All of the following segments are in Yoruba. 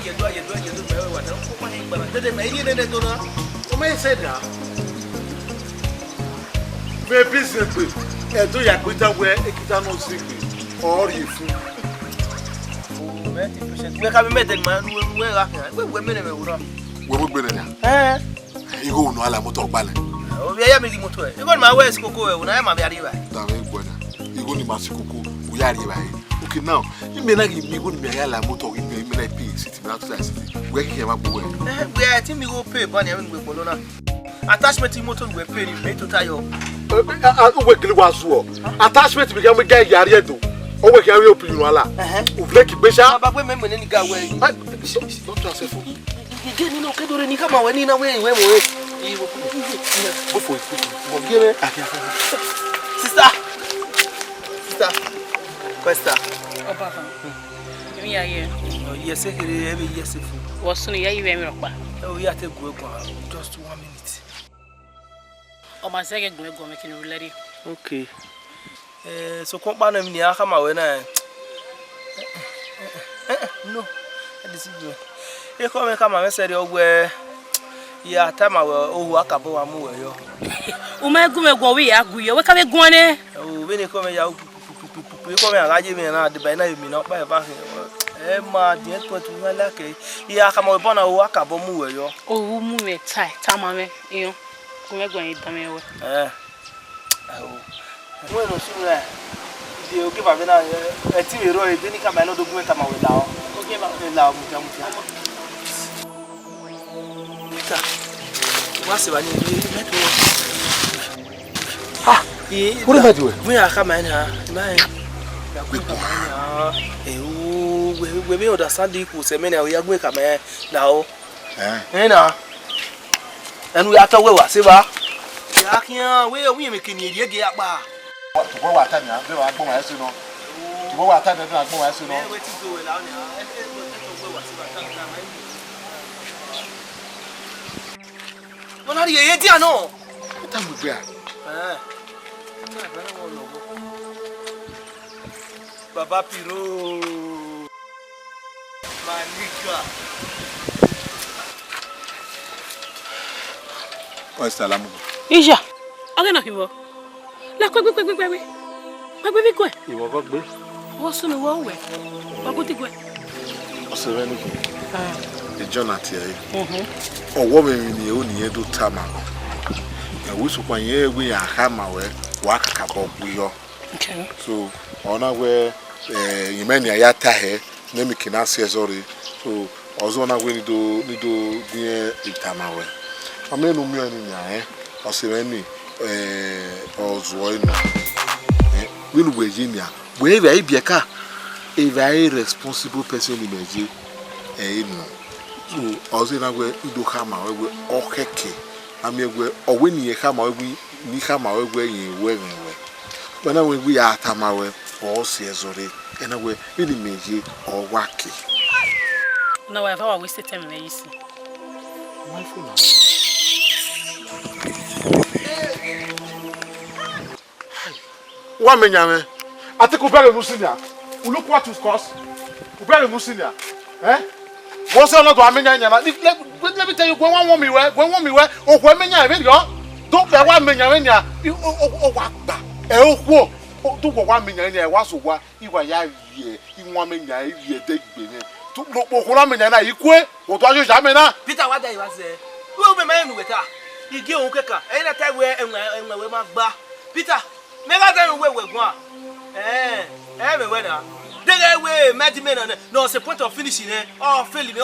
you do very well. But they made it in the donor. So may say that. Maybe simply, and do you quit away a kitano secret or if you have met a man where women are. What would be there? You go no ala motor balance. Oh, we are making motor. You got my waist cocoa when I am a very right. You go to Massico, we are right. Okay, now you may not give me good Mayala motor in the Millet City, outside city. Where came up away? We are team go pay money with Bologna. Attachment to motor were paid in to tie up. Attachment became a guy Yariedo. Oh, we can open you alla. Uvleki Besha, but women in the way. Don't trust you. You didn't know Kedori come out in a way. Go for it. Sister. Questa. Oh, Papa. Me are here. Oh, yes, every yes. What's soon? You very much. Oh, we have to go just 1 minute. Oh, my second go making you ready. Okay. So come back and near come away now. No, this is good. You come and say you were. Yeah, time I will walk up over more. Oh, my good, go away. What can we go on? Oh, when you come here, you come and I give me another by now. You not by a back. My dear, what you like? Yeah, come upon a walk up over more. Oh, move tight. Tamame, you go going to me. Oh, well, sooner. You give a TV road, then you come and do it. Come away now. Okay, but now, what's the what about you? We are coming here. We understand the Kusemena. We are going to come here now. And we are to where was it? We are making you get back. To go at Tanya, they are going as you know. To go at Tanya, they are going as you know. What are you here? No, what time we are? Baba Piro, my nigga. What's the lamb? Isha, I'm not here. La quick. You walk up, what's on the wall? What would you go? What's the Jonathan? Or woman in the only do tama. And we suppose we are hammer work about we are. Okay. So, on our way, you many a yata here, name it can say sorry. So, also on our way to the Itamawe. I mean, no me in ya, or say any, or Zoina. Will Virginia, wherever I be a car, a very responsible person in Nigeria. So, also now we do hammer, we OKH. I mean, or when you come away, we come away in wearing. When we are Tamawe or Seasori, and away really meji or wacky. No, I've always wasted time in easy. My phone. One minute, I think Ubera Musinia. Look what it costs. Ubera Musinia. Eh? What's not one minute? Let me tell you, one woman, or one minute, don't be 1 minute. You walk back. Oh, do 1 minute. Was what you were here in 1 minute. You take Benin. To look for 1 minute. You quit. What was your Jamina? Peter, what day was there? Who be man with her? You give Okeka. Ain't a time where and my bar. Peter, never tell where we're going. Everywhere. Then way, Madman, no, it's a point of finishing it. Oh, feeling.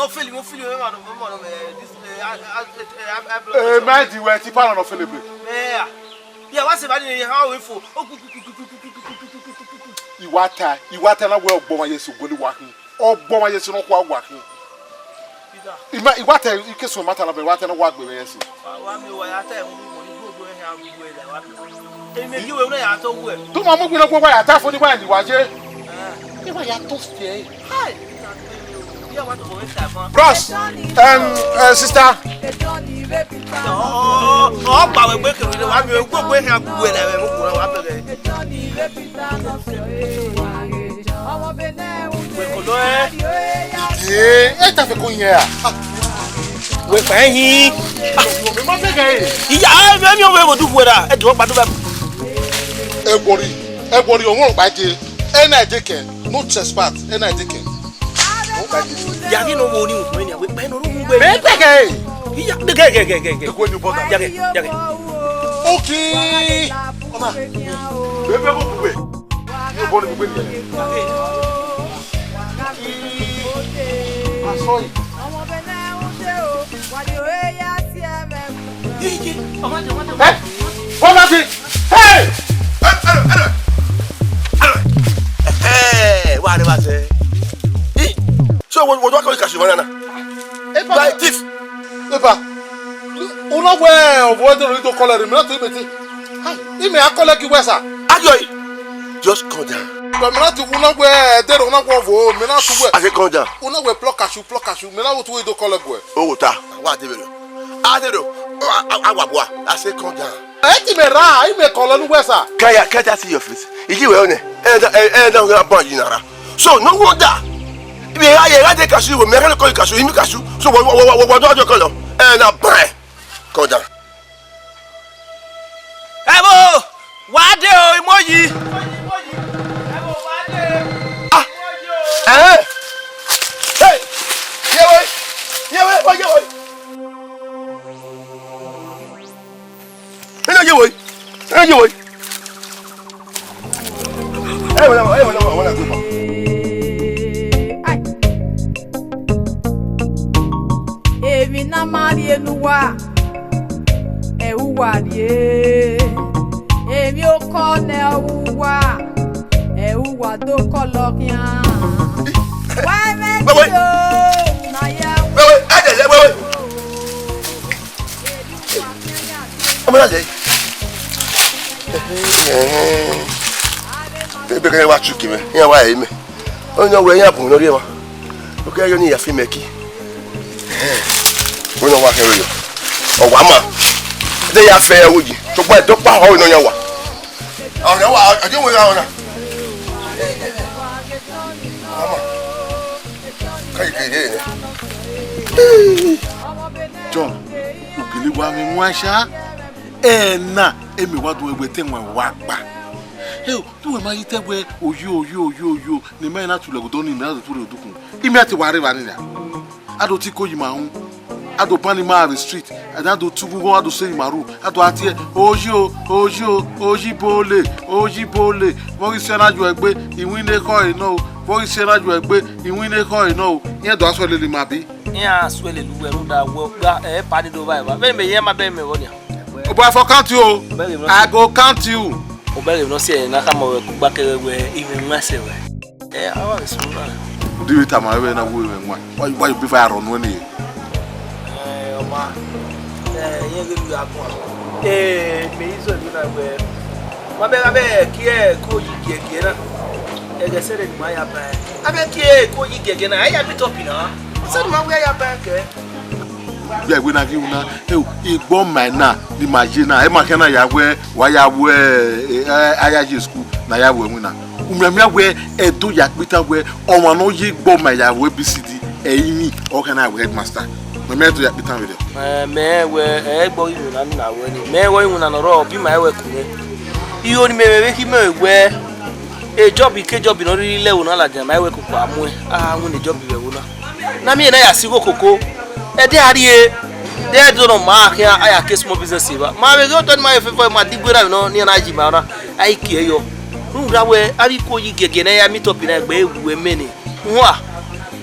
Maddy, where Tipano of Philip. Yeah, what's about how we for? You water, well, Boma, yes, you go walking. Oh, Boma, yes, you know what walking. You water, you kiss so much about water and walk with us. You will not at all. Do Mamma will go by a tap for the wine, was it? You are toast. Hi. Bros, sister. Oh, Papa, we're going to go where I'm going. Eh, eta fe kunya. We fa hin. Me ma fe ga e. Iya, me o we mo du fuera. E do pa do ba. Everybody on one baje. Ena deke, no trespass. Ena deke. Ya ki no mo ni mo ni we pa no ru gbe. Me te ga e. Iya, de ge. Ko ni boda. Ya ge. Okay. Mama. Bebe ko bube. Ni bo ni bube ni. Asoi. Hey! What was it? Hey! Hey, what was it? So what call cash banana? Like thief. Eba. Una we avoid the little color me not to be. Hi, me akola ki wesa. Ajoy. Just calm down. But me not to una we dey una go vo, me not to we. I say calm down. Una we pluck cashew. Me not to we do color go. Oh, ta. What dey do? Adero. Agwabwa. I say calm down. Eti me ra, I me color nu wesa. Can't I see your face? Iji we one. And don't go about you nara. So no wonder. If I take cashew, we make call cashew, him cashew. So what do you call? And I buy. Calm down. Ebo, what do emoji? Ah. Hey. Yeah, wait. Anyway. Evi na Maria nuwa, uwarie. Evi o kone uwa, uwa do kolokia. Why make you na ya? Wait. Bebe wa chuki me ya wa eme onyo we ya bu lori wa o ke yo ni ya fi meki onyo wa hero yo o wa ma de ya fe oji to pa do pa ho no ya wa ọ̀rẹ́ wa ajo we ra ona mama kai ke John, ugili wa mi nwasha. Na emi wa do egbe nwa wa pa. Hey, tu we ma yite we oyo ni me na tule godo ni me na tule odukun. Imi ati ware ba ni ya. Ado ti ko yima hun. Ado pani ma street, ado tugu ado se imaru. Ado ati oji bole. Mo se na ju egbe iwin le ko ino. Mo se na ju egbe iwin le ko ino. Yen do aso le le ma bi. ya swele lu we ru da wo gba pa ni do báyìí ba be me ye ma be me wo ni Oba for count you. I go count you. Obere no se na ka mo we ku gba kere we even nwase we. Awa be so na. Do it am we na wo we nwa. Why you be fire run no ni? Oma. Yen ge lu akun. Me iso lu na we. Wa be ki e ko yi gege na. Ge se re ma ya ba. Abe ki e ko yi gege na. Ya bi top na. Se ma we ya ba ke. Ya we na ki una igbo mai na ni maje na e ma ke na ya we wa ya we ayaje school na ya we na umramia we edo ya pita we onwa no yi igbo mai ya we BCD eyini o ka na we headmaster me edo ya pita we me we egbo iru na we ni me we iru na no ro bi ma we kunye iyo ni me ki me we job no ri lewo na la jan ma we kuku amu won ni job we wo na mi na ya sigo koko de arie de do no ma ka aya ke small business ba ma be go to ma fe ma digbera no ni na ji ma na ai ki eyo runda we ari ko yi gege na ya meet up na gbe ewu emeni nwa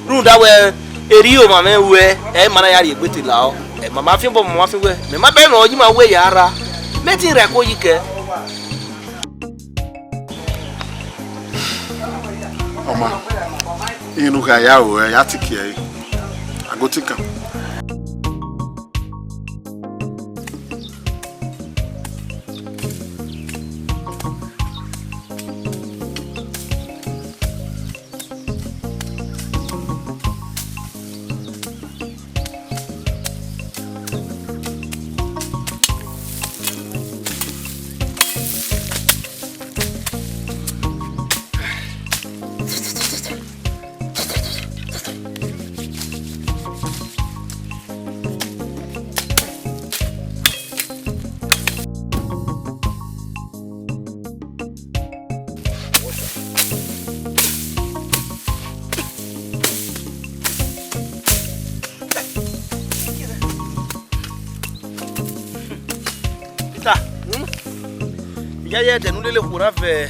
runda we eri o ma me we ma na ya ri egbeti la o ma fi bo ma fi we me ma be no yi ma we ya ara metin re ko yi ke Oma inu ka ya o ya tiki e agotika Ya de nule le kuna fe.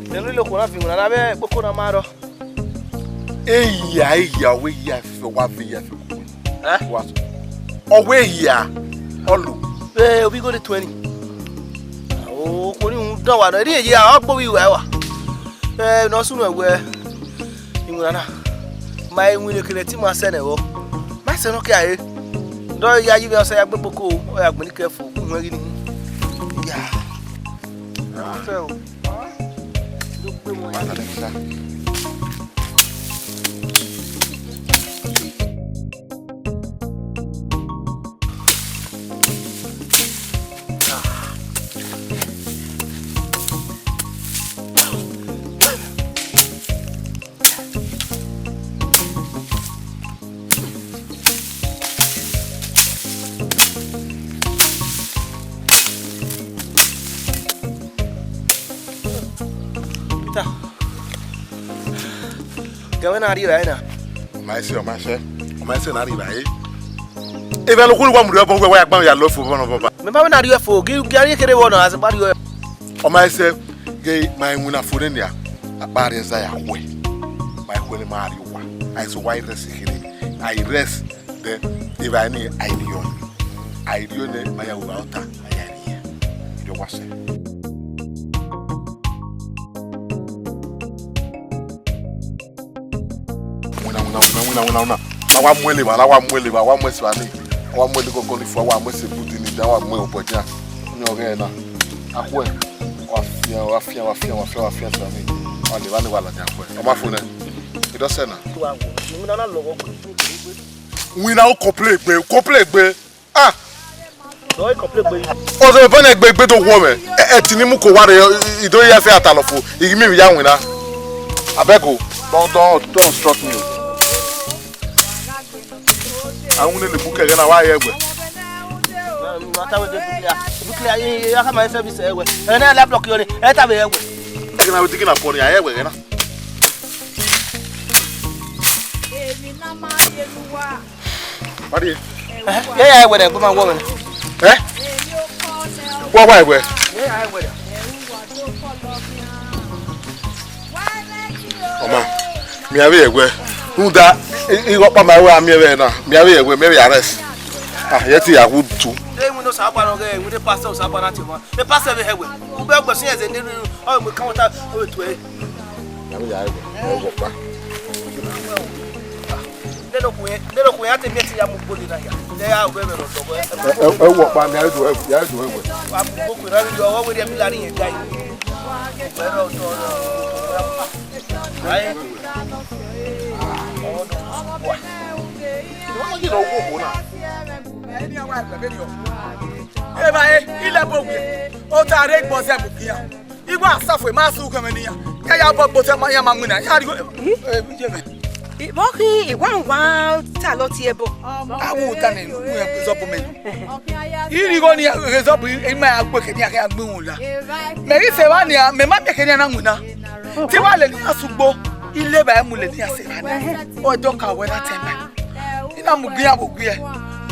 De nule kuna fe na be boko na maro. Eya we ya fe wa fe ya fe. What? Owe ya. Olu. Obi go the 20. Oh, ko ni un dan wa na ri eyi a gbo wi wa. No sunu ewe. Imuna na. My winning creative ma se na wo. Ma se no kai. Do ya yi be so ya gbeboko o ya gboni careful ku nwa ri ni. Ya. So. Do pe mo ya. Gawe na ri ra ina. O ma se na ri ra e. E be lo ku wa mu re bo we wa gban ya lo fo bo baba. Me ba na ri fo gi ari kere wo no as ba ri. O ma se ge my muna fo ne ya. Abare za ya we. My kwele ma ri wa. I so why rest here. I rest the if I need idea. Idea ne ma ya wa ota. Aya ni. Do wa se. Una. Wa mwele ba wa mwesi ba ni. Wa mwele ko ni fo wa mwesi budi ni da wa mwe oboja. Ni ore na. Akwe. Wa fia so mi. O le ba ni wa la ja akwe. O ma fo na. It do se na. Ni na logo. Wina o complain gbe. Ah. Do I complain gbe. O so be na gbe do wo me. E ti ni mu ko wa re ido ya fe atalofo. Igi mi ya wina. Abego. Don't struck me. I want to book again. Why egbe? Mata we de buklia yi aka ma service egbe. E na la block yo ni. E ta be egbe. Again I we taking up on ya egbe na. What is? Ya egbe de gbo ma wo me. Wa egbe? Ya egbe de. Oma. Mi ave egbe. Nda igopa ma we ami ebe na. Mi ave egbe me arrest. Ah, yeti ya wood too. Dey we no sa pa no ge, we dey pastor sa pa na ti mo. The pastor be egbe. U be egbe so ye ze ni o me kan wata o to e. Ya mi ya egbe. Igopa. Lero ku ya te mi ti ya mu boli na ya. Dey ya o be be no to bo. Igopa mi ya do egbe. Wa bu ku ra ri o we dey mi la ri yen gai. Pero to ai ilẹ̀ bògbé ó tààrẹ gbọ́sẹ̀ bògbé yà igbó àsáfò máa sún kẹmẹ níyà yáyà bọ́ gbọ́sẹ̀ máa yà máa múnà yà rí bọ́kì ìwà tà lọ ti ẹbọ. àwọn òtà ní ìlú yẹn rẹ̀zọ́bù mẹ́nu ìrìgọ́ ni rẹ̀zọ́bù ìmọ̀ àgbẹ̀kẹ̀ ní akẹ́ àgbẹ̀hùn la mẹ̀rí sẹ́wà ni mẹ̀má bẹ̀kẹ̀ ní anáhùn tí wàá lè ní àsùgbó ilé bàá mú lè ní àsẹ̀wà ní ọjọ́ kàwé láti ẹ̀mẹ́ iná mú gbìyà bò gbìyà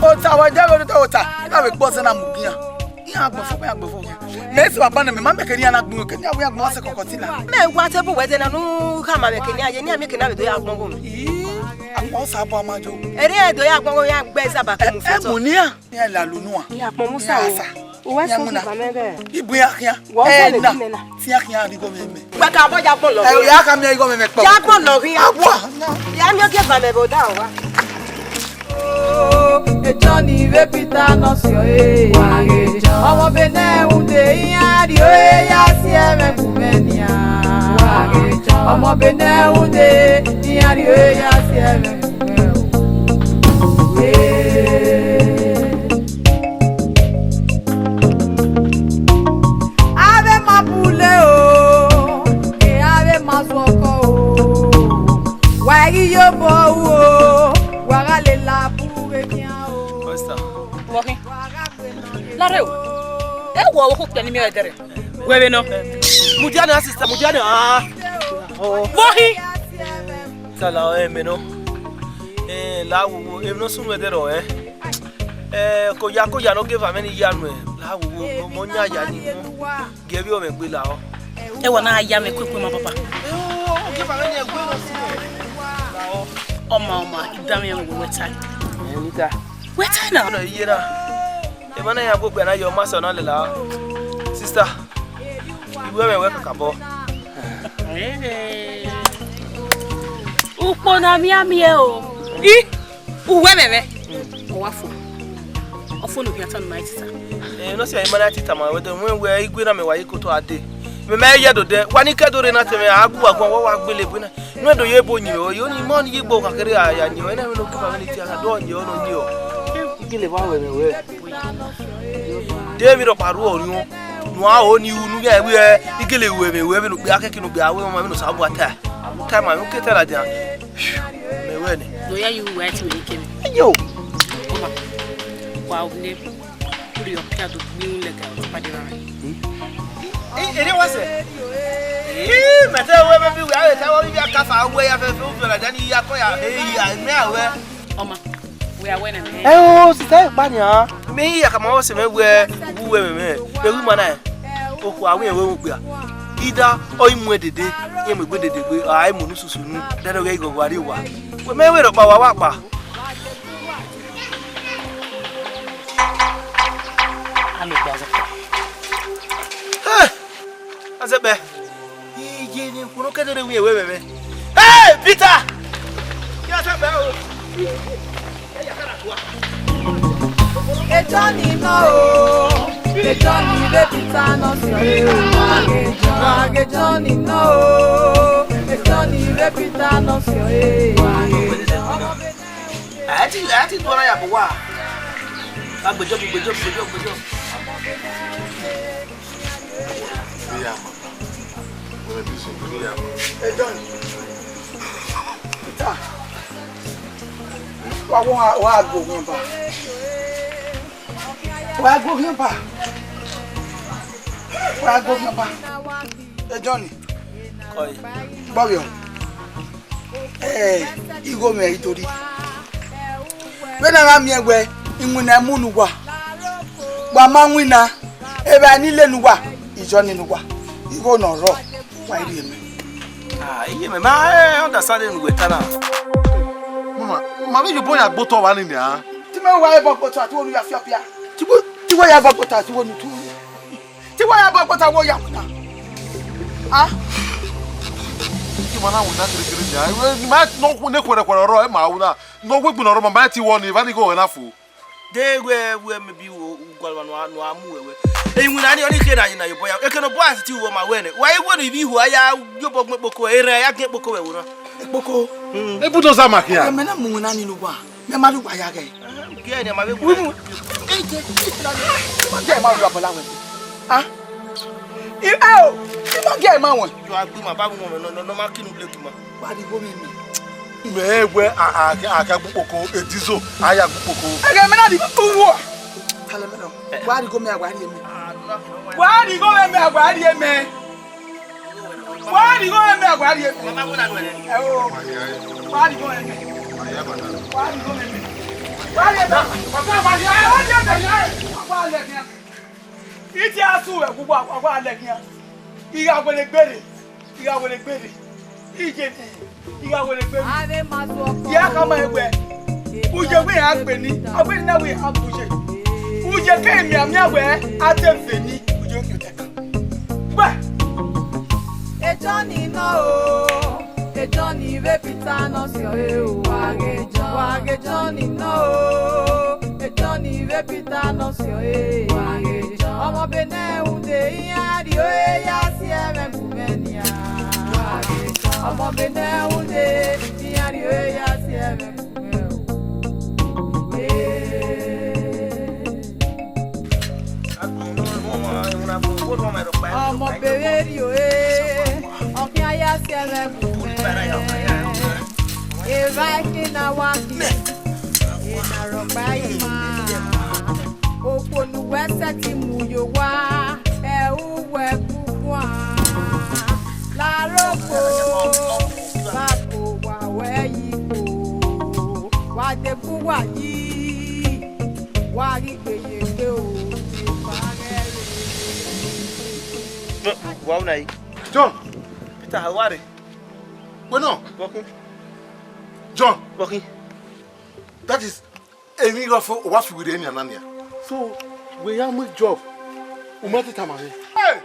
ọ̀tà àwọn ẹ̀jẹ̀ lọ́dún tó ọ̀tà iná mi gbọ́ sẹ́nà mú gbìyà ìyá àgbẹ̀fọ́ bẹ́ẹ̀ àgbẹ̀fọ́ yẹn mẹ́sì bàbá náà mẹ́má bẹ̀kẹ̀ ní anágbọ̀n kẹ́ ní àwọn àgbọ̀n ọ̀sẹ̀ kọ̀kọ̀ tí là. mẹ́wàá tẹ́bù wẹ́dẹ́ náà nù kàmá bẹ̀kẹ̀ ní ayé ní àmì kìnnà àbẹ̀dọ̀ yà gbọ́n bò mí. àwọn sábà máa jọ. ẹ̀rí ẹ̀dọ̀ yà gbọ́n yà gbẹ́ sábà kí mo fẹ́ tọ́. ẹ mú níyà ní ẹ̀ là lónú wa. ìyá pọ̀ musa o wẹ́ sọ́kù kàmẹ́rẹ́. ibu ya kíá ẹ̀ nà tí yà kíá àrígọ́ mẹ́mẹ́. gbàgbà abọ́ yà gbọ́n lọ rí. ẹ̀ yà kà mí àrígọ́ mẹ́mẹ́ pọ̀. yà gbọ́n lọ rí abọ́ yà mí ó gé bàmẹ́ bò dá wa. Ejo ni repita no si o e ọmọ Benin unde iya di o e ya si eme kumenia ọmọ Benin unde iya di o e ya si eme ave mapule o e ave masoko o wa yo bo o wa gale la Woki. Lareu. Wo ko tani mi edere. Wewe no. Mudiana sister, Mudiana. Ah. Woki. Sala me no. La wo e no sunu edere o ko ya no give am any yanu e. La wo monya ya ni gebi o me gbe la o e wona ya me kwekwe ma papa ke fa ni egbe no si la o oma idame ngo wetai nita wetai na no yira e bana ya gbogbo na yo maso na lela sister iwe me we kakabo upo na mi o uwe meme o wafo ofo no biata no night sa no se ai mana tita ma we do mo we igwe na me wa yikoto ade me me ye do de wani kedore na teme agu agun wo wa gbele bu na no do ye bo nyi o yo ni mo ni yigbo kakere aya ni o na me no kiba ni ti aka do nyi o no ni o igele ba we me we de mi ro paru o ni o no a o ni unu ya we igele we me no pe akeke no pe awe mo me no sabu ata time ma o ketela dia me we ni no ya you wait me kemi yo wow ne puri o ka do ni lega o pa de ra ere wase mete we me bi we awe ta wo bi aka fa we ya fe fe o la jani ya ko ya ya me awe oma we are when me o si ta pa ni a me ya ka ma wo se me we wu we me e wu ma na o ko awe we mu pe a ida o imu edede ye me gbe dede gbe ai mu nususu nu dede ge go wari wa we me we ro pa wa pa ami gbaza azebe ye ni kuno kedere wi ewe meme hey Peter ya ta be o ya kana kwa Johnny no Johnny the Peter no so Johnny no Johnny the Peter no so ati dora ya bo wa agbejo Wa go nyamba. Johnny. koi Bobio. Igo me itori. Bena na mi egwe inwuna munu gwa. Gwa manwina ebe anile nuwa Johnny nuwa. Igo no ro. Wa iri eme. iye me ma understand nu wetana Mama you boy agboto wa ni ni a. Ti me wa ebo kota ti wonu ya fiapia. Ti wo ya ebo kota ti wonu tu. Ti wo ya ebo kota wo ya kuna. Ah? Ki mana wona kire nya. We ma no ku ne kwere ro e ma wona. No gbe no ro ma ti won ni va ni go na fu. de we me bi wo gwalwa no amu wewe enwuna ni oni ke na yin na yobo ya eke no boys ti wo ma we ne wa ewo no bi hu aya yobo gbepoko ere ya gbepoko we wo no Boko. E buto za makia. E mena mu na ni no gwa. Me ma lu gwa ya ge. ge ni ma be gu Ge ma lu abola we. Ah? Ti ma ge ma won. yo agbu ma ba mo no ma kinu le kuma Wa di go mi. Me egwe aka gbupoko edizo aya gbupoko. Ege mena di uwo. Kale mena. Wa di go me agwa ri eme. Wa di go me agwa ri eme. Wa di go me agwa ri eme. ma wona no ne Wa di go me. Wa di go me. Wa di ba. Papa ba ya. Wa di ba ya. Wa le kian. Iti asu e gugu akwa le kian. Iga wele gbere. Ije iga wele gbere. Ave maso Ya kama egbe. Uje we agbe ni. Agbe na we abuje. Uje ke mi amia we atefe ni. Uje o kete. Ba. Johnny no Johnny the Peter no so Wage Johnny no Johnny the Peter no so Omo Benin unde ya di o ya si eme kumenia Omo Benin unde ya di o ya si eme Omo bere ri o Okin aya si eme kumenia Eva kina waki ina roba ima Oponu wese ti muyo wa uwe kukwa La roko Bako wa weyiko Wadebu wa yi Wari gbeye gbe o Wow, nay. John. Peter, how are you? Well, no. Walking. John. Walking. That is a nigga for what we did in Yanania. So, we have a job. We might take money. Hey!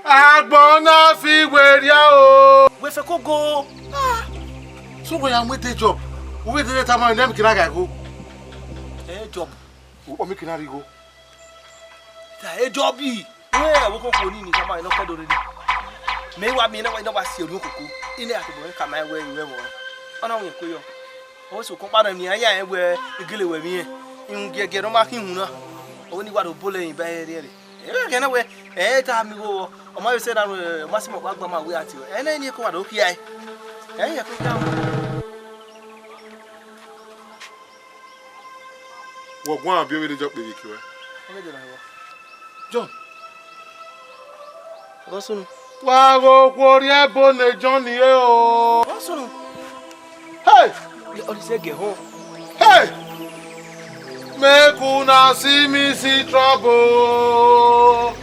Agbona fi weria o. We fe ko go. So we am with a job. We dey take money dem kina ga go. Job. O me kina ri go. Ta job yi. We wo ko ko ni kama ino ka do re. Me wa mi na wa ino wa si ori okoko. Ile atobo ka ma we iwe mo. Ona wo ko yo. O so ko pa na ni aya e we igele we mi. Ngege no ma ki hu na. O ni wa do bole yin ba ere ere. E ke na we ta mi go. O ma say na masimo kwa gba ma we ati. E na ni ko wa do ki ai. E ye ko ka. Wo gwan abi we dey job be kiwe. John. Wosunu. Wa go kwori ebo ne John ye o. Wosunu. Hey! O say get home. Hey! Make una see me see trouble.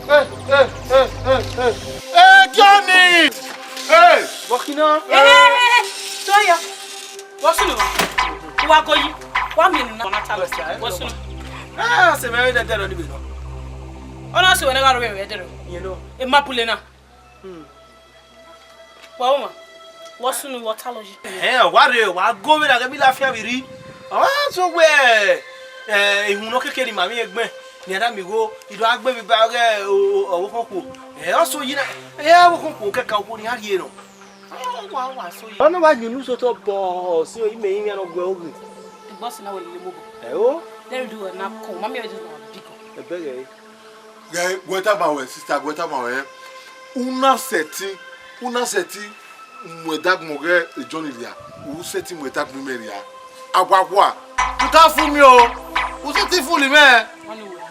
Hey! Hey, Johnny! Hey! Wakina. Toya. Wosunu. Wa go yi. Wa mi na na talo. Wosunu. Se me de dero ni bi no. Ona se wona ga ro we dero. You know. E mapule na. Wa oma. Wosunu watalogy. Wa go we na ga bi la fia bi ri. So we ehun no kekere mami egben ni ada mi go ido agbe mi ba re owo kan po. So yi na wo kan po keka opo ni ari no. Wa so yi. Ona wa nyunu so to bo si o ime yin no gwe ogun. Boss na we le mo go. O. There do na ko. Mami we just na big. Ebere. Guy, gweta ma we sister, gweta ma we. Una seti mwedag moge Johnny lia. U seti mwedag numeria. Agwagwa. Tuta fu mi o. U seti fu li me.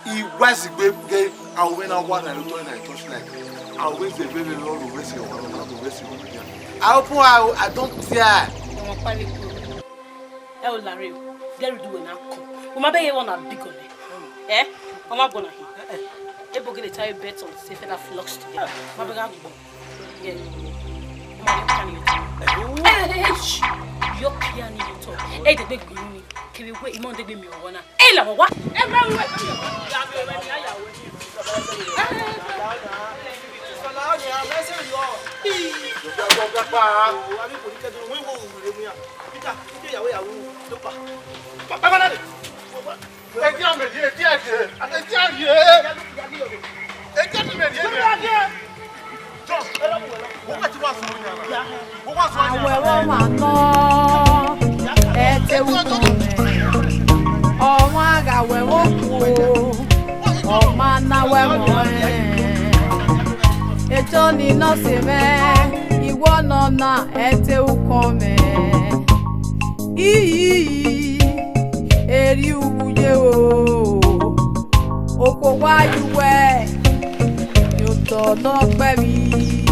I wasi gbe ge awe na wa na to na touch like. Awe se bebe lo lo we se wa na to we se wa. I don't care. Mo pa ri ko. E o la re. There do na ko. O ma be ye wona big on. O ma go na hi. Ebo get a tire bet on safe that flocks together. Ma be ga go. Yeah. Yo piano to. E de big me. Ke we imo de me o na. E la wa. E ma we. Ya be we ni aya we. Johnny no se me, iwo no na ete ukome. Eri uye o, oko wa yuwe, yo to no baby.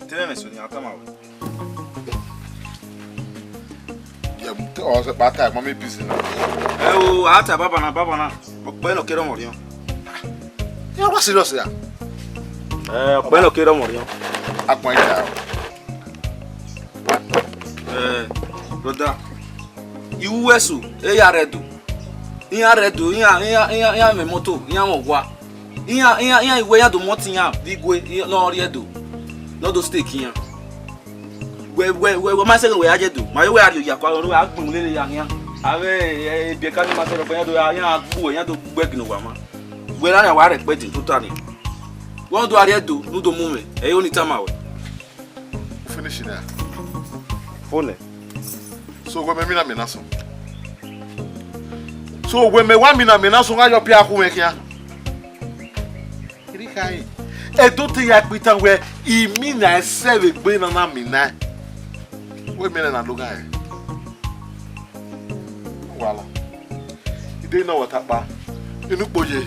Tene me soni atama o. O se bata mo me busy na. O ata baba na. Pe no kero morion. Ya wa serious ya. Pe no kero morion. Apon ja. Brother. Iwu wesu e ya redo. Iya me moto, iya mo wa. Iya iwe ya do moto ya bigwe no riedo. No do stake ya. We ma se we aje do. Ma we ari ya kwa ro agbun lele ya yan. Ave e be ka ni ma se ro ya do ya agbu ya do gbegin wa ma. We la wa respect totally. Won do ari do no do mu me. E yo ni tama we. Finish there. Phone. So we me na so. So we me wa mi na so ga yo pia ku me kia. Kiri kai. E do te ya pitan we I mi na se we gbe na mi na. We me na loga e. Wala. I dey know what apa. Inu poje.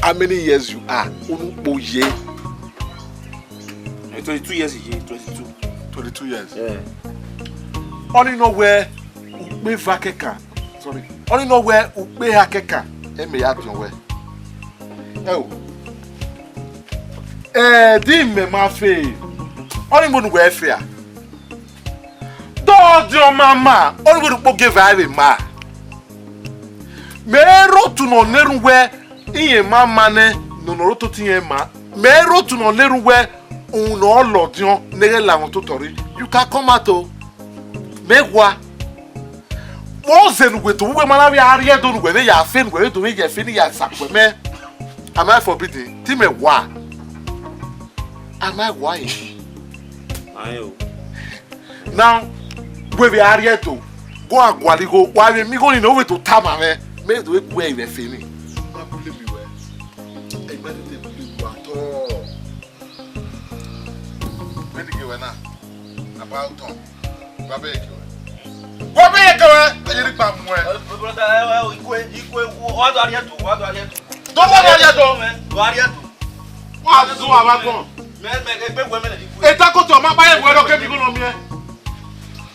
How many years you are? Unu poje. 22 years, 22. 22 years. Yeah. Only know where Ukpe Vakeka. Sorry. Only know where Ukpe Hakeka. Eme ya pion we. Di me ma fe. Only mo nu we fe a. Do your mama. Only mo nu give her ma. Mero tu no neru we iye mama ne no no to tinye ma. Mero tu no neru we uno lodion nere la won to tori. You can come out o. Megwa. Moze nu we to we mana we ariye do nu we ya fe nu we do we je fe ni ya sakwe me. Am I forbidden? Ti me wa. Am I why? Ayo. Now, we be ariye to go agwali go wa mi go ni no we to tama me. Me do we we be fe ni. Ma believe me we. E ma de believe wa to. Me di we na. About on. Babe e we. Go be e we. E ri pa mu e. Brother, ikwe o do ariye to. Don't want ariye to. Do ariye to. Wa do wa ba gon. Me pe we me na ikwe. E ta ko to ma ba e we ro ke mi go no mi e.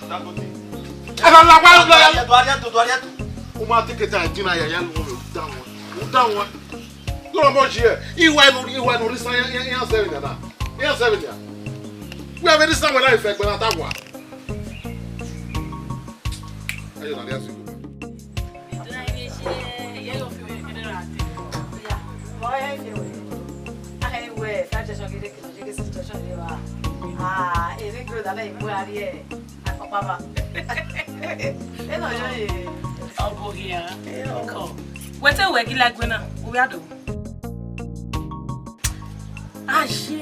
Ta ko ti. E la wa lo ya. Do ariye to. O ma te ke ta jina ya lo mo down one. Go mo ji e. Iwa no ri san ya 7 na. Ya 7 ya. We have any somewhere life e gbe na ta wa. Ayo na ya si. What's a waggy like when we are doing? Ah, she,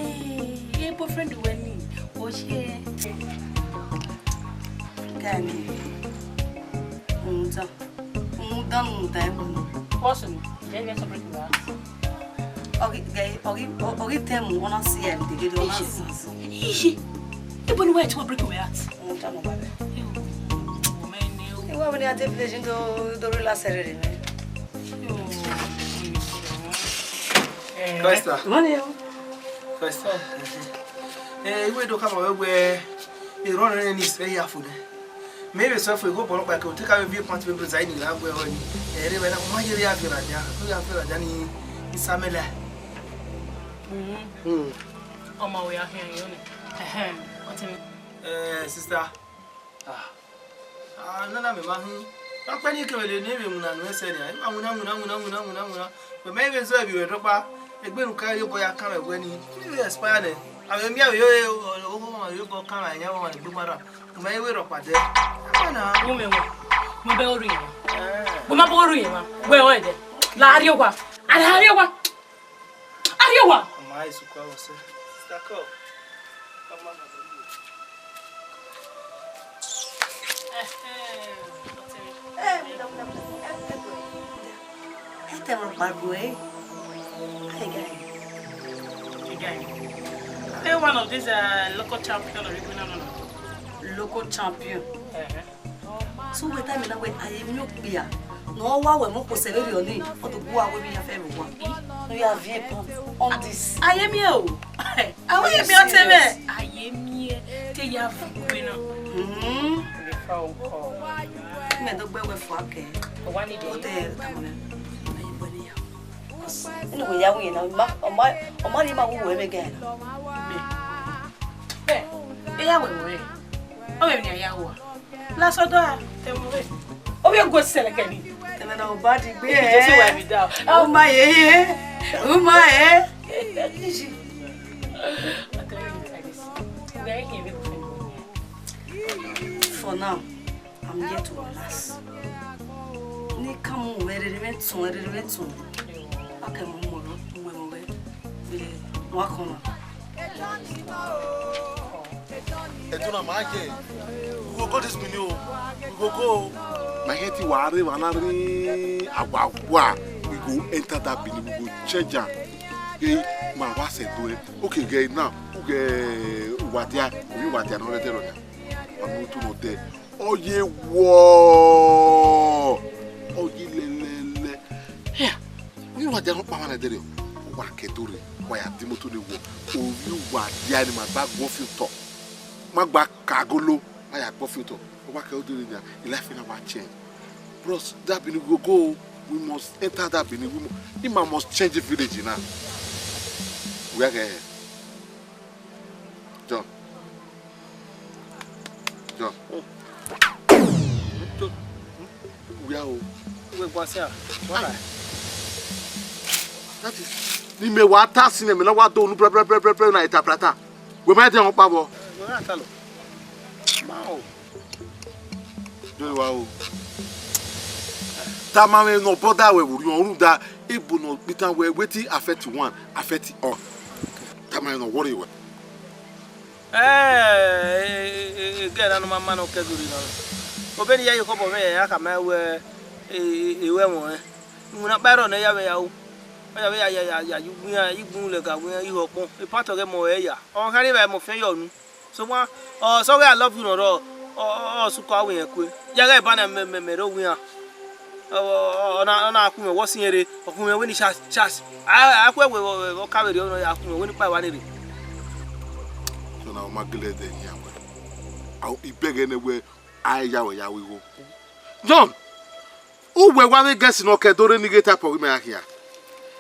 your boyfriend when me, oh, she can Awesome. Then you're something to ask. Okay, tell me, wanna see him, they get on us. You wouldn't wait to break away at. You want to take the to the real Saturday. Money. First, we don't come away where you run any very food. Maybe so if we go back, we'll take our viewpoint to resigning. I'm going to when I'm here. You have Danny in Samela. On my way out here, what's it? Sister. No, no, I'm going to the name and say, I'm but maybe so you drop a good carry boy. I can't when you aspire. I mean, you go come and you want to do matter. May we up at there. Woman, my bell ring. My bell ring. Where are they? Lariowa. And Hariowa. Ariowa. My super was stuck up. They're one of these local champion or regional Local champion. So we time that way I am not beer. No one will move for Severely or to go away with everyone. We are vehicle on this. I am you. I am your TV. I am here. They have winner. Me do be we for ke. One day. Anyway, ya we na o ma ri ma wo we me again. Yeah, we. Oh, we ya wo. Last order. Oh, we go sell again. Tena na obadi gbe Just why we down. Oh my eh. Oh my eh. For now, I'm here to relax. Ni come relevant to. I can move walk on. Etuna maje. We go this menu. We go. My head is worried. Wanari agwa. We go enter that menu. We go change. Okay, my wife said do it. Okay, guys, now okay, what ya? We what ya? No let it I'm not to know there. Oh ye whoa. Oh ye le. Here, we what ya? No power na there. Wa keduri. Wa ya timo to the wo. Oh you what ya? Ni my back go feel top. magba kagolo aya profit o wa ka do ni the life in our change bros that Benin go we must enter that Benin we must change the village now we are here John we are we go say why that is ni me wa ta sin me na wa do nu pre na interpreter we ma dey on pa bo we na ta lo mao do wa o ta ma me no bother we wuri on da ibu no bitan we wetin affect one affect all ta ma no worry we get anu mama no keduri no obeni ya yiko bo me ya ka ma we ewe mo mu na baro na ya we ya o ya you le ga we you opon e part of mo ya o kan be mo fe yo nu so wa so we I love you no ro su ko awe yan ku ya ga ba na me ro wi an na aku me wo sinere okun me we ni chas aku we o ka we ro ya aku me we ni pa wa ni re so na o magile de ya we au ibege ne we ai ya we go John uwe wa we guess no ke dore ni geta po me ahia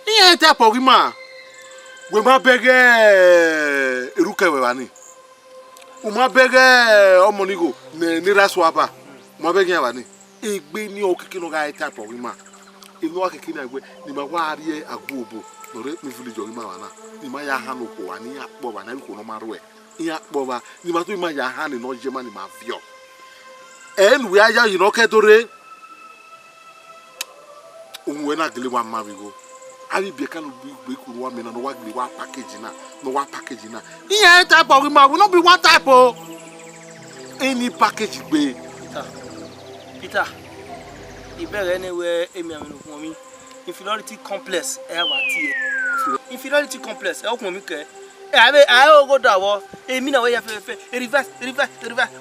iya ta po ma we ma bege eruka we wani o ma bege omonigo ni raswaba ma bege ya wani egbe ni okiki no ga ta po ma inu okiki na egbe ni ma wa ari agbobo lore mi village o ma wana ni ma ya ha no ko wani ya po ba na ko no ma ro e ya po ba ni ma to ma ya ha ni no je ma ni ma vio en we aya you no ke dore unwe na gele wa ma bigo abi be kan be ku wa me na no wa gele wa package na iya type of ma we no be one type o any package be Peter ibere ne we emi amenu fun mi inferiority complex e wa ti inferiority complex e okun mi ke I go dawo emi na we ya fe reverse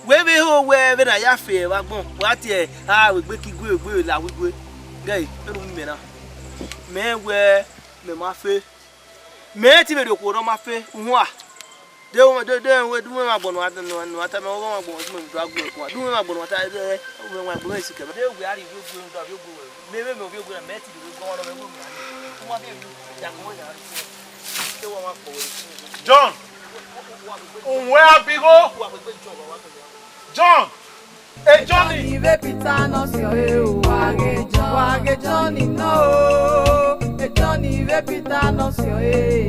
we be ho we na ya fe wa gbon wa ti e we gbe ki gbe la we gbe guy eru mi na me we me ma fe me ti be do ko ro ma fe hu a de we du me ma gbon wa no ata me wo ma gbon ti me do agbo ko du me ma gbon wa ta de we ma gbon isi ke de we ari we gbo ndo abi gbo me we gbo na me ti do go no me gbo mi ma be ya ko ya se wa ma ko John where bigo John Johnny Peter no si o wage Johnny no Johnny Peter no si o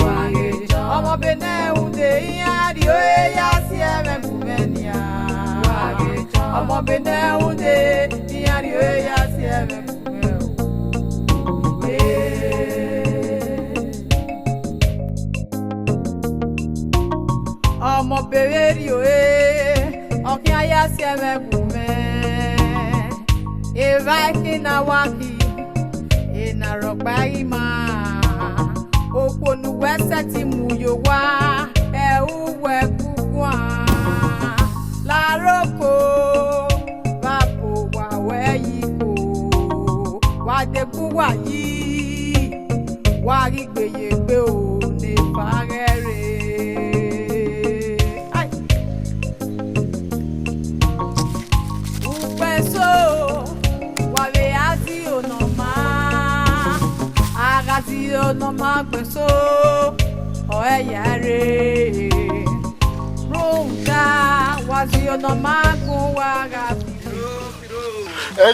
wage ọmọ Benin unde ya di o ya si eme kumenia wage ọmọ Benin unde ya di o ya si eme kumenia ọmọ bere ri o okin aya si eme kumenia Eva kina waki ina ropa ima oponu wese ti muyo wa uwe kukwa la roko vapo wa weyiko wa debu wa yi wa rigbeyegbe o ne farere no ma gbeso o eyare ronga wazi no ma gun wa ga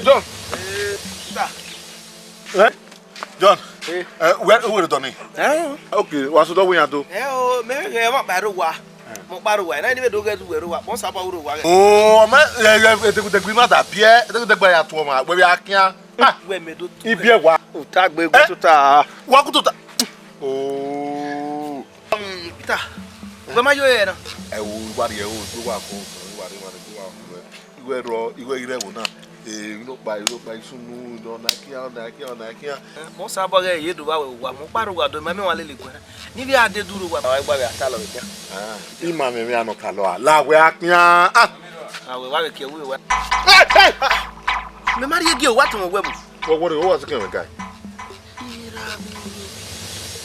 John John where done okay wa so do we ado o me ge ma paro wa mo paro wa na ni be do ge du wa mo sa pa wuro wa oh ma te gbe ma da pie te gbe ya to ma we bi akia we me do ibie wa ta gbe gututa wa gututa oh Peter gbe ma yo ye na wo wa re o to wa ko wa re to wa iwe ro iwe ire wo na no pa isunu do na kia mo sa bo ge ye do wa mo paru wa do ma mi wa le gwa ni bi ade duro wa wa gba be atalo ja ima me ano kalo ala we akia we wa ke we wa me mari ye o wa to mo webu what was the guy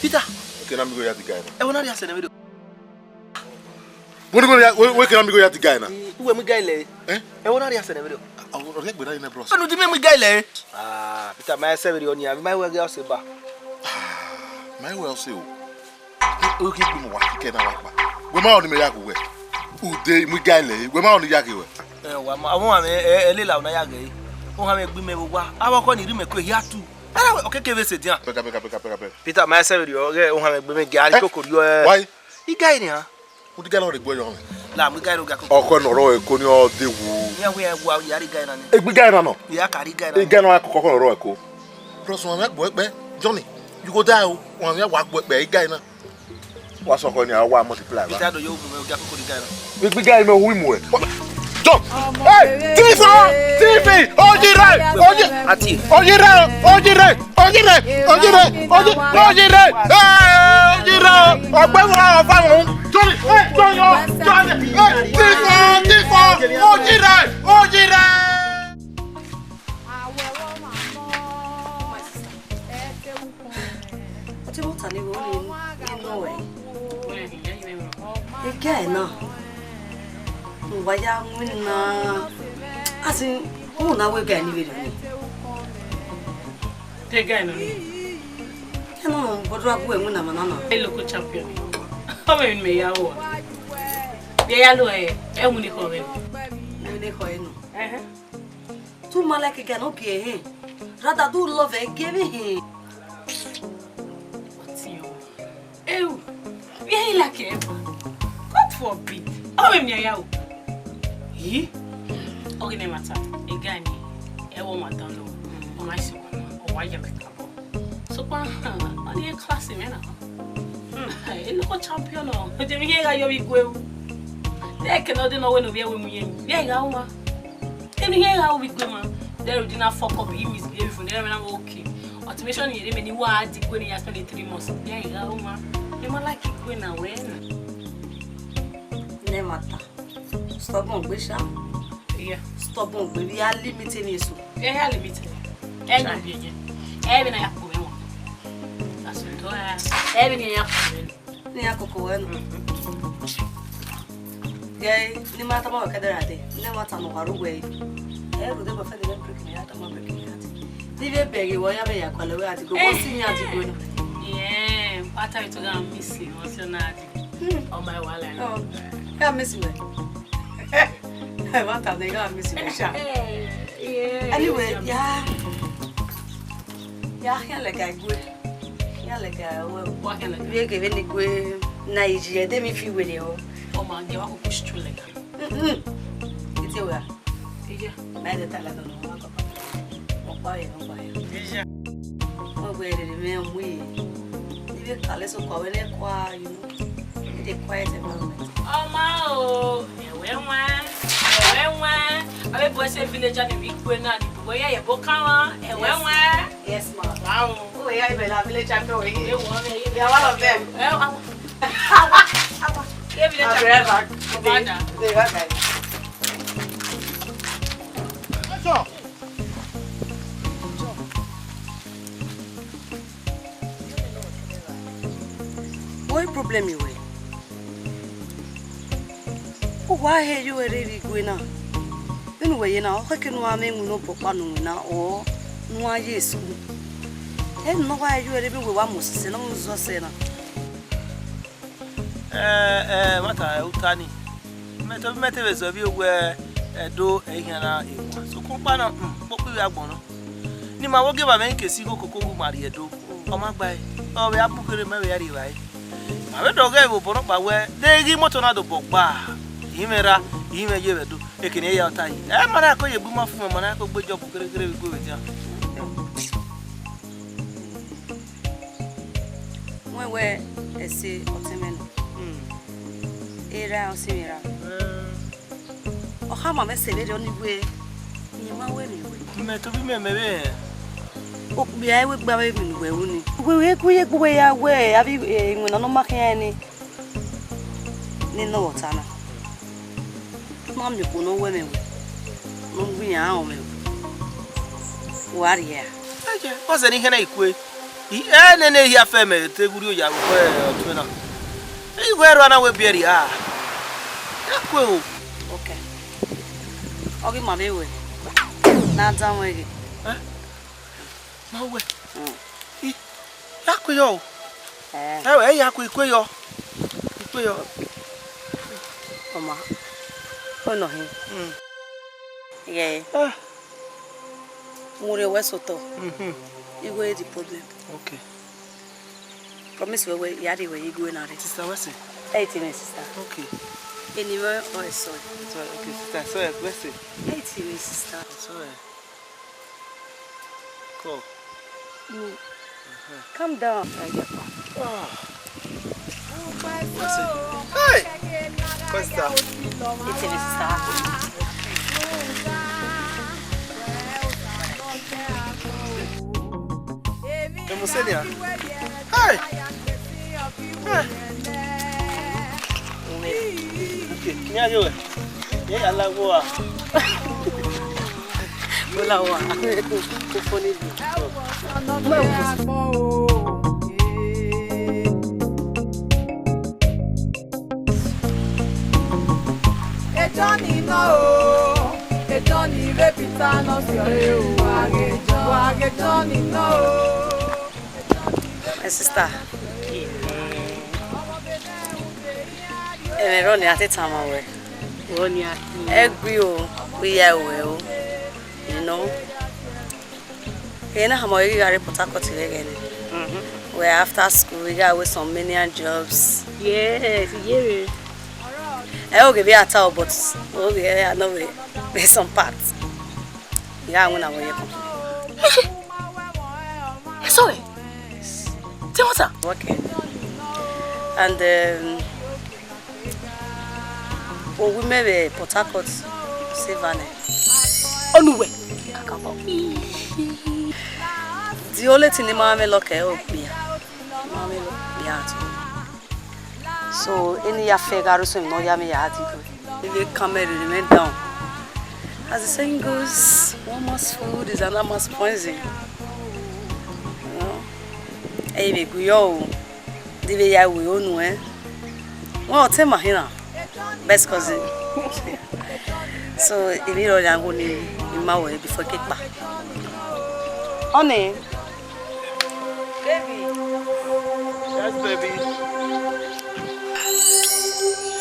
Peter okay na mi go ya the guy e wona ri ase na me do We can go to Ghana. We me guy le. Eh? E wona ri asene video. I will get better in a bros. Anu di me guy le. Ah, Peter my say video ni abi my we girl say ba. My well say o. O keep me wa ke na wa pa. We ma on me yak we. Ude me guy le. We ma on yak we. Wa ma awon ame ele la una yak e. O ha me gbi me wo wa. Awon ko ni ri me ko hia tu. Ara o keke we se dia. Peka. Peter my say video o ha me gbi me gari kokori o. Why? I guy ni ha. Ude gala o de gbo yo. La mu guy ro ga ko. Oko noro eko ni o de wu. Ya we egwa yari guy na ni. Egbe guy na no. Ya kari guy na. E guy no akoko noro eko. Bros won me gbo pe. Johnny, you go die o. Won me wa gbo pe e guy na. Wa so ko ni a wa multiply ba. Peter do yo bu me ga kokori guy na. Egbe guy me hu mu e. John! Hey! TV! Ojire! Ati. Ojire! Hey! Ojire! Ogbe wa fa won. Johnny! Hey! Johnny! Hey! TV! Ojire! Oti mo tani wo ni no we. Again na. Waya wina. Asin who na we ga ni video ni. Te guy no. Keno bodo abu emu na manana. E local champion. How me ya wo. Be ya lo e mu ni ko be. Ni ko enu. Tu malaki ga no ke he. Rather do love e give he. Ew. Be like e. God forbid. How me ya wo. Yi. Okay, no matter. A guy ni e wo ma dan lo. O ma si ko. O wa ye be ka bo. So pa, on e class me na. E local champion no. E de mi he ga yo bi gwe. They cannot know when we are with me. Yeah, Gauma. And here how we go, man. There did not fuck up him misbehave from there. I'm okay. Automation here, many words when he has spent 3 months. Yeah, Gauma. You might like it when I win. Never. Stop on Bisha. Yeah, stop on baby. We are limiting you. Yeah, limited. And I'm being even I have to go. That's what I have to do. Gay, ni mata ba ka dara de. Ni mata no haru we. E ru de ba fa de break ni ata ma break ni ata. Di be begi wo ya be ya kwale we ati go bo si ni ati go no. Yeah, pata to go miss you. What's your name? Oh my wala. Oh. Ka miss me. I want to go miss me sha. Yeah. Anyway, yeah. Ya le ga go. Ya le ga wo ka le. We ke ni go Nigeria de mi fi we le o. Oh man, you want to push through like that. It's where? Yeah. I did tell them no. Why? Yeah. Oh, where did the man we? If you call it so quiet, you know, it's quiet environment. Oh ma, I be say village and we go na the boy ya boka Yes, ma. Wow. Oh, yeah, be village champion we. You are one of them. What problem you with? Why are you already going now? Anyway, you know, how can one man no papa no now or no yes? And no why you already with one most say no so say na. Mata utani. Mete wezobi we do ehina ewa. So kompa na popo we agbon no. Ni ma wo give am nkesi go kokoko mari edo. O ma gba e. O we abukere me we yari wai. Ma we do ga e bo no pa we. De gi moto na do bogba. Imera ime je wedo. Ekene ya otai. E mara ko ye bu ma fu me mara ko gbejo bukere kere we go we dia. Wewe ese otemeno. Era osimira. O hama me severe oni we. Ni ma we mi we. Me to bi me be. O bi ai we gba we mi we uni. We ku ye gbo ya we abi nguna no makia ni. Ni no wotana. Ma mi ko no we me we. No bi ya o me. Wari ya. Aje, o se ni hena ikwe. Ne hi afa me teguru ya go otu na. Igwe ro na we bieri Yakwe. Okay. Ogi mame we. Na danwe gi. Ma we. Yakwe yo. Eh, yakwe ikwe yo. Ikwe yo. Mama. Oh no him. Yeah. Mure we soto. Igwe the problem. Okay. Promise we yadi we igwe na re. Sister, what's it? 18 sister. Okay. Anywhere or sorry. Sorry, okay, sister. Sorry, what's it? 18 sister. Sorry. Cool. Calm down. What's it? Hey! What's that? 18 sister. Musenia. Hey! Hey! Okay, nya yo. Ye ala wo a. Ola wa. Ko foni bi. Johnny no, Johnny repita no si wage Johnny no. My sister. Ero ni ati tama we. Oni ati. Egri o, we ya we o. You know. Kena hamo yi gari Port Harcourt again. Where after school we got with some menial jobs. Yes, yeah. I will give you a towel, but okay, I know there's some parts. Yeah, I'm gonna wear it. Sorry. Tell us. Okay. And we maybe Port Harcourt, Savannah. Oh no way. The only thing my mama look at be. Mama look be out. So any affair garuso no yami yadi go. They come and remain down. As the saying goes, one man's food is another man's poison. You know? Hey, we go. The way I will know, eh? Well, tell my hina. Best cousin. So if you don't go in my way before get back. Honey. Baby. Yes, baby.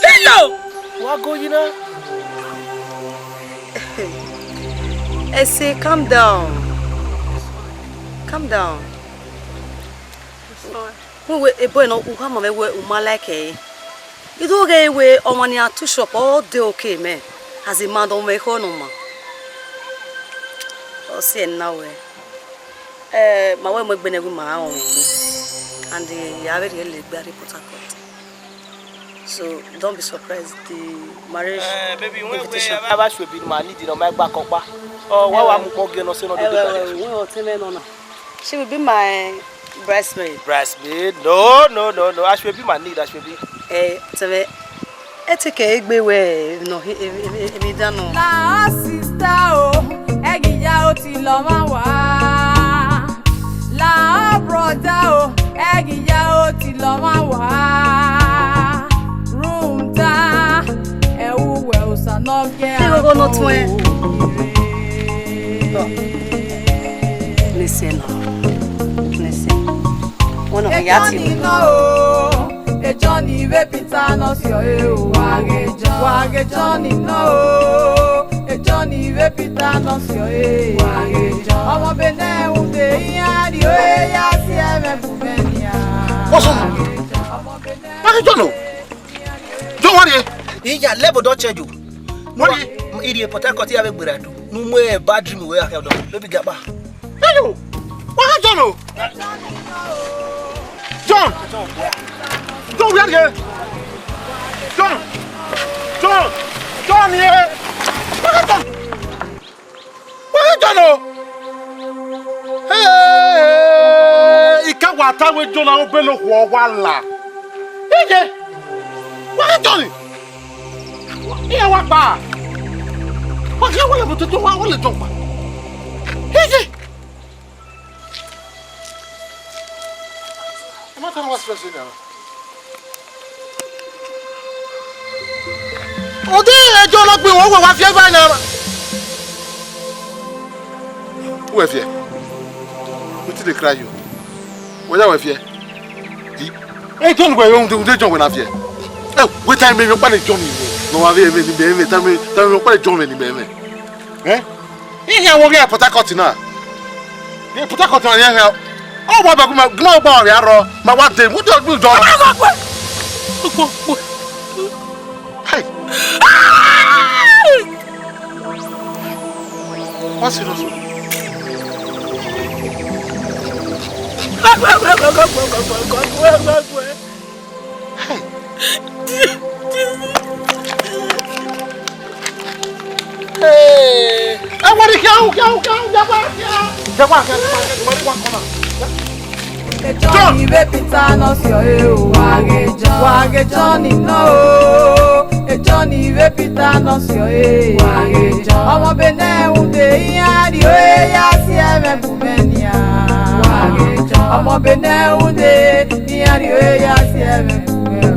Hello! What go you know? I say, calm down. Calm down. Who a boy no who come away with Malake? You do get away on money at 2 shop all day, okay, man. As a man don't make home, man. Oh, see now, my wife will be with my own, and the average very Port. So don't be surprised. The marriage. Baby, when we have should be my need to make back up. Oh, why am I going to say no? She will be my bridesmaid. Bridesmaid? No. I should be my need. I should be. Tell me, etiquette be way. No, he don't know. La sister o, egiya o ti lo ma wa. La brother o, egiya o ti lo ma wa. No listen. One of the Johnny no, Johnny repita no si wage Johnny no, Johnny repita no si wage. Omo Benin unde yadi o ya si eme bubenia. What's on? Don't worry. Iya level don't change you. What? Idiot Port Harcourt ya be gbiradu. Nu mo e bad dream we akedo. No be gaba. Hey you. What John? John. John we are here. John here. What John? Hey, ikawa tawe John na obelo wo wala. Ije. What John? Iya wa pa. Wa ka wala mo tutu wa wala jompa. Ije. Ama tan was stress now. Ode ejo lo pe wo wa fie ba na. Wo fie. What did they cry you? Wo ya wo fie. Di. John we yo de John we na fie. What time me yo pa le John ni. No wa be ni be time yo pa le John ni be. Ihe wo ge Port Harcourt na. Ye Port Harcourt na ye. Oh boy ba gma ba ori aro ma wa dey mu do do. Hey. What's it also? Hey, I want to go. Johnny Repita no sio wage Johnny no Johnny Repita no sio wage Omo Benin unde yari ya sieme bumenia wage Omo Benin unde yari ya sieme bumenia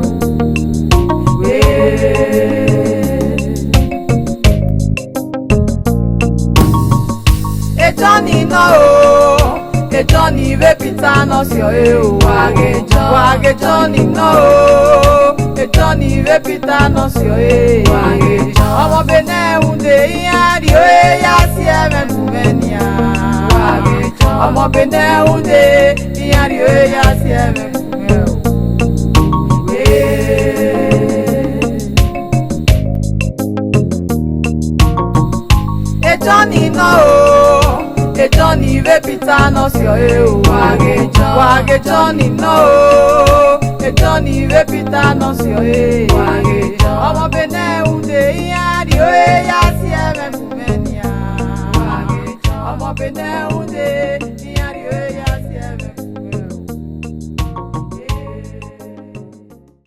Johnny no Johnny Repita no sio wage Johnny no Johnny Repita no sio wage Omo Benin unde yari ya sieme bumenia wage Omo Benin unde yari ya sieme bumenia Johnny no Johnny Repita no sio wage Johnny no Johnny Repita no sio wage Omo Benin